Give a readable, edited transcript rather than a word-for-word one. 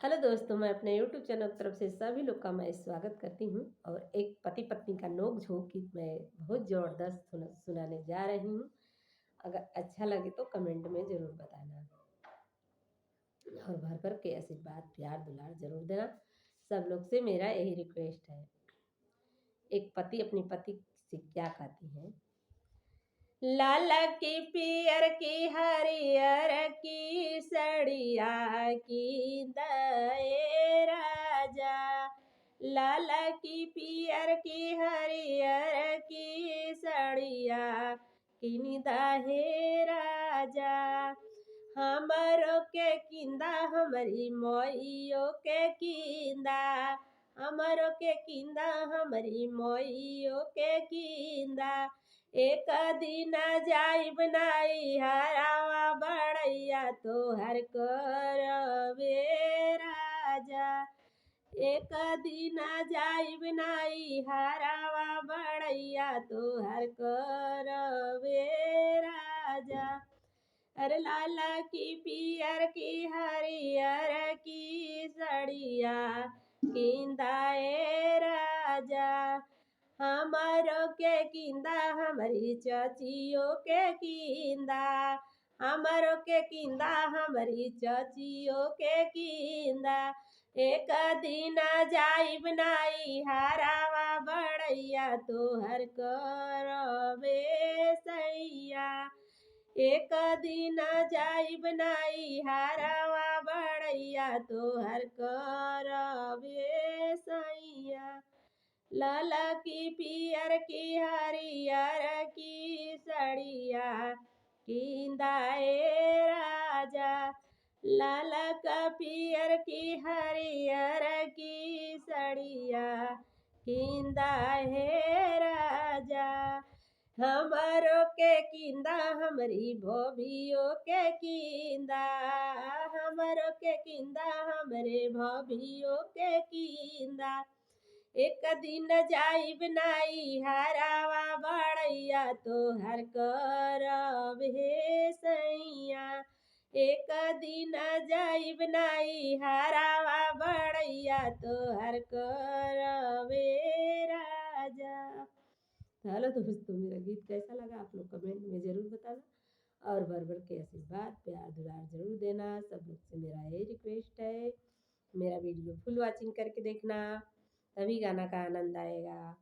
Hello दोस्तों, मैं अपने यूट्यूब चैनल की तरफ से सभी लोग का मैं स्वागत करती हूँ। और एक पति पत्नी का नोक झोंक गीत मैं बहुत ज़बरदस्त सुनाने जा रही हूँ। अगर अच्छा लगे तो कमेंट में ज़रूर बताना और भर भर के आशीर्वाद प्यार दुलार ज़रूर देना। सब लोग से मेरा यही रिक्वेस्ट है। एक पति अपनी पति से क्या कहती है। लाल की पियर की हरियर की सड़िया की दए राजा। लाल की पियर की हरियर की सड़िया की निदाहे राजा। हमरो के किंदा हमारी मोइयो के किंदा। हमरो के किंदा हमारी मोइयो के किंदा। एक दिन जाइब नाई हरावा बड़ैया तोहर करवे राजा। एक दिन जाइब नाई हरावा बड़ैया तोहर करवे राजा। अरे लाला की पियर की हरियर की सड़िया किंदाए राजा। हमारो के किंदा हमारी चाचियों के किंदा। हमारो के किंदा हमारी चाचियों के किंदा। एक दिन जाइब नाई हरावा बड़ैया तोहर करवे सैया। एक दिन जाइब नाई हरावा बड़ैया तोहर करवे सैया। लाला की पियर की हरियर की सड़िया किंदाए राजा। लाला का पियर की हरियर की सड़िया किंदाए राजा। हमारो के किंदा हमारी भोभियो के किंदा। हमारो के किंदा हमारे भोभियो के किंदा। एक दिन जाइब नाई हरावा बड़ैया तोहर करवे सैया। एक दिन जाइब नाई हरावा बड़ैया तोहर करवे राजा। हेलो दोस्तों, मेरा गीत कैसा लगा आप लोग कमेंट में ज़रूर बताना और भर भर के आशीर्वाद प्यार दुलार ज़रूर देना। सब लोग से मेरा यही रिक्वेस्ट है। मेरा वीडियो फुल वॉचिंग करके देखना, तभी गाना का आनंद आएगा।